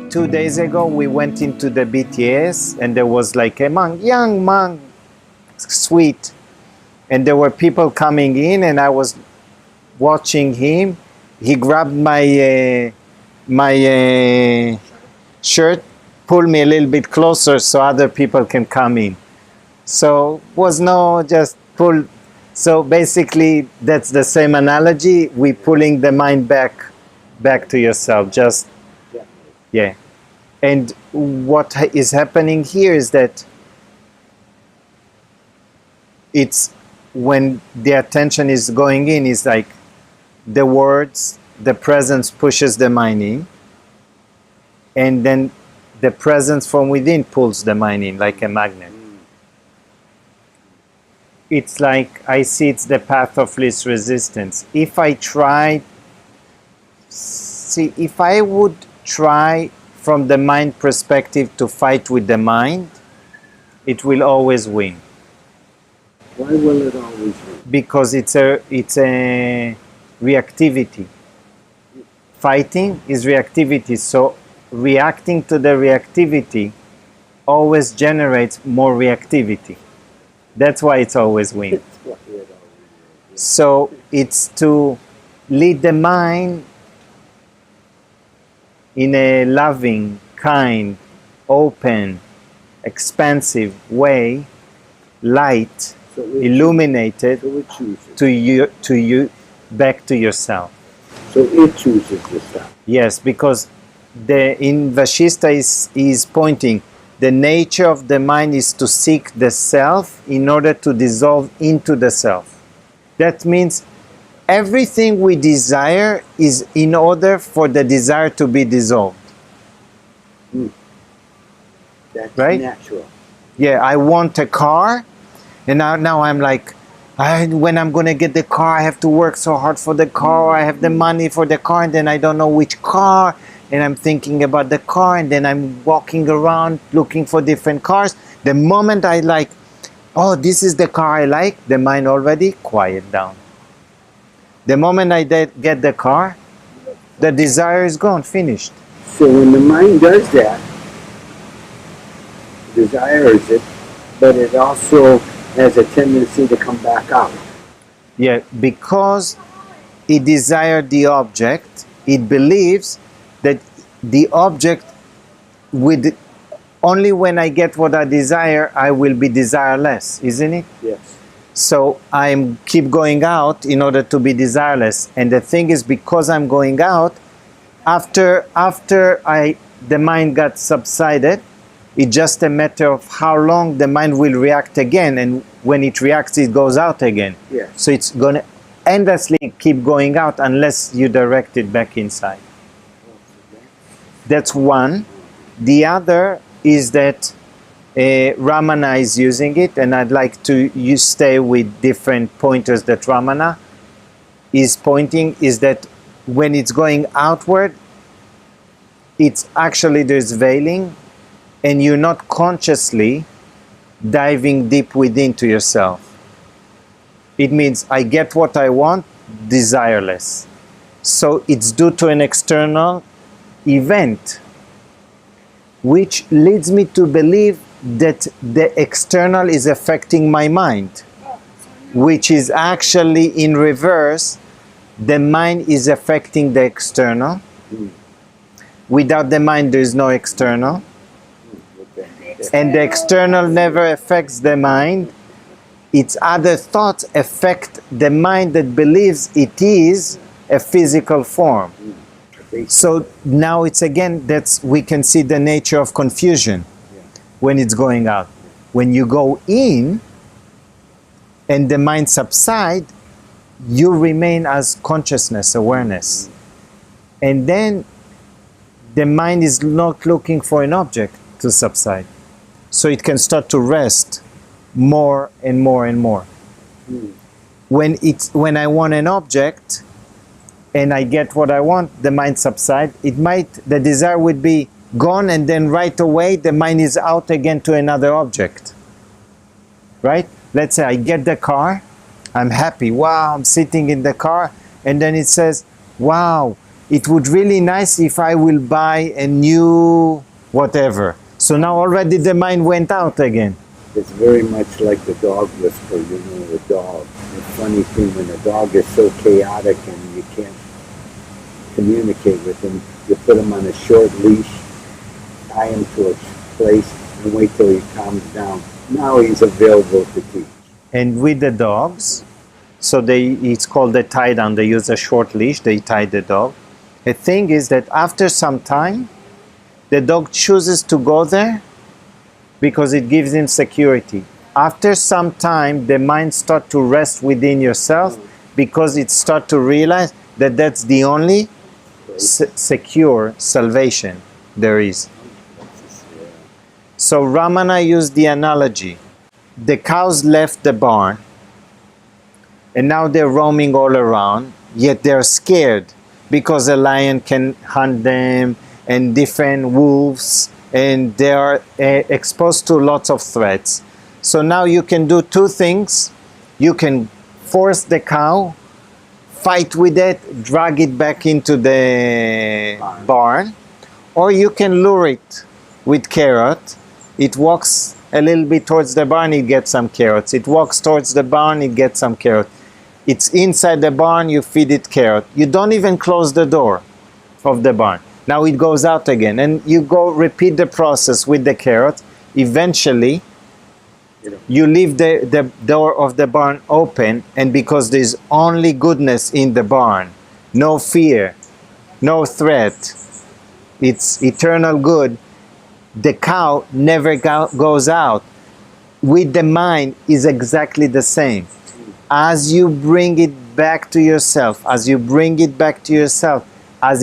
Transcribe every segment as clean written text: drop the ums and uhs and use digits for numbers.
2 days ago we went into the BTS and there was like a monk, young monk, sweet, and there were people coming in and I was watching him. He grabbed my shirt, pulled me a little bit closer so other people can come in. So was no just pull. So basically that's the same analogy. We pulling the mind back to yourself. Just yeah. And what is happening here is that it's when the attention is going in, is like the words, the presence pushes the mind in, and then the presence from within pulls the mind in like a magnet. It's like, I see it's the path of least resistance. If I would try from the mind perspective to fight with the mind, it will always win. Why will it always win? Because it's a reactivity. Fighting is reactivity, so reacting to the reactivity always generates more reactivity. That's why it's always win. So it's to lead the mind in a loving, kind, open, expansive way, light, illuminated, to you back to yourself. So it chooses the self. Yes, because in Vashista is pointing, the nature of the mind is to seek the self in order to dissolve into the self. That means everything we desire is in order for the desire to be dissolved. That's right? Natural. Yeah, I want a car, and now I'm like, when I'm going to get the car, I have to work so hard for the car, I have the money for the car, and then I don't know which car, and I'm thinking about the car, and then I'm walking around looking for different cars. The moment I like, oh, this is the car I like, the mind already quiet down. The moment I get the car, the desire is gone, finished. So when the mind does that, desires it, but it also has a tendency to come back out. Yeah, because it desired the object, it believes that the object, with only when I get what I desire, I will be desireless, isn't it? Yes. So I keep going out in order to be desireless. And the thing is, because I'm going out, after the mind got subsided, it's just a matter of how long the mind will react again, and when it reacts, it goes out again. Yes. So it's going to endlessly keep going out unless you direct it back inside. That's one. The other is that Ramana is using it, and I'd like to stay with different pointers that Ramana is pointing, is that when it's going outward, it's actually there's veiling, and you're not consciously diving deep within to yourself. It means I get what I want, desireless. So it's due to an external event, which leads me to believe that the external is affecting my mind, which is actually in reverse. The mind is affecting the external. Without the mind, there is no external. And the external never affects the mind. Its other thoughts affect the mind that believes it is a physical form. So now it's again, we can see the nature of confusion when it's going out. When you go in and the mind subsides, you remain as consciousness, awareness. And then the mind is not looking for an object to subside. So it can start to rest more and more and more. When I want an object and I get what I want, the mind subsides. The desire would be gone, and then right away the mind is out again to another object. Right? Let's say I get the car, I'm happy, wow, I'm sitting in the car, and then it says, wow, it would really nice if I will buy a new whatever. So now already the mind went out again. It's very much like the dog whisper, you know, the dog. The funny thing, when a dog is so chaotic and you can't communicate with him, you put him on a short leash, tie him to a place, and wait till he calms down. Now he's available to teach. And with the dogs, so it's called the tie down. They use a short leash, they tie the dog. The thing is that after some time, the dog chooses to go there because it gives him security. After some time, the mind starts to rest within yourself because it starts to realize that that's the only secure salvation there is. So Ramana used the analogy. The cows left the barn and now they're roaming all around, yet they're scared because a lion can hunt them and different wolves, and they are exposed to lots of threats. So now you can do two things. You can force the cow, fight with it, drag it back into the barn, or you can lure it with carrot. It walks a little bit towards the barn, it gets some carrots. It walks towards the barn, it gets some carrot. It's inside the barn, you feed it carrot. You don't even close the door of the barn. Now it goes out again, and you go repeat the process with the carrot. Eventually, you leave the door of the barn open, and because there's only goodness in the barn, no fear, no threat, it's eternal good, the cow never goes out. With the mind is exactly the same. As you bring it back to yourself, as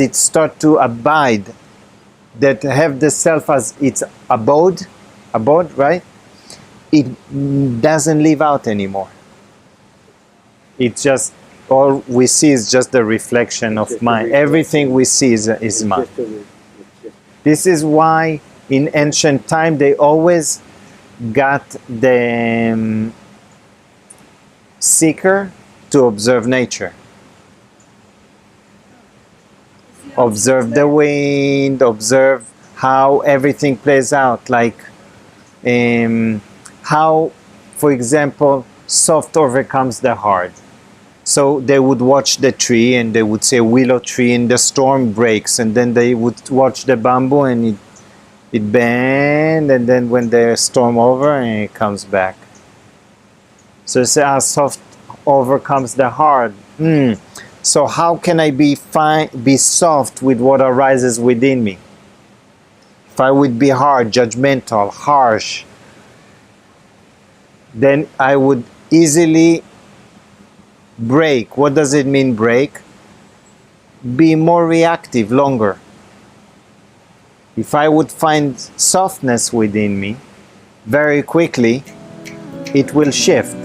it starts to abide, that have the self as its abode, right? It doesn't live out anymore. It's just, all we see is just the reflection of mind. Everything we see is mind. This is why in ancient time they always got the seeker to observe nature. Observe the wind, observe how everything plays out, like how, for example, soft overcomes the hard. So they would watch the tree and they would say willow tree and the storm breaks, and then they would watch the bamboo and it bends, and then when the storm over and it comes back. So they say how soft overcomes the hard. So how can I be soft with what arises within me? If I would be hard, judgmental, harsh, then I would easily break. What does it mean, break? Be more reactive, longer. If I would find softness within me, very quickly, it will shift.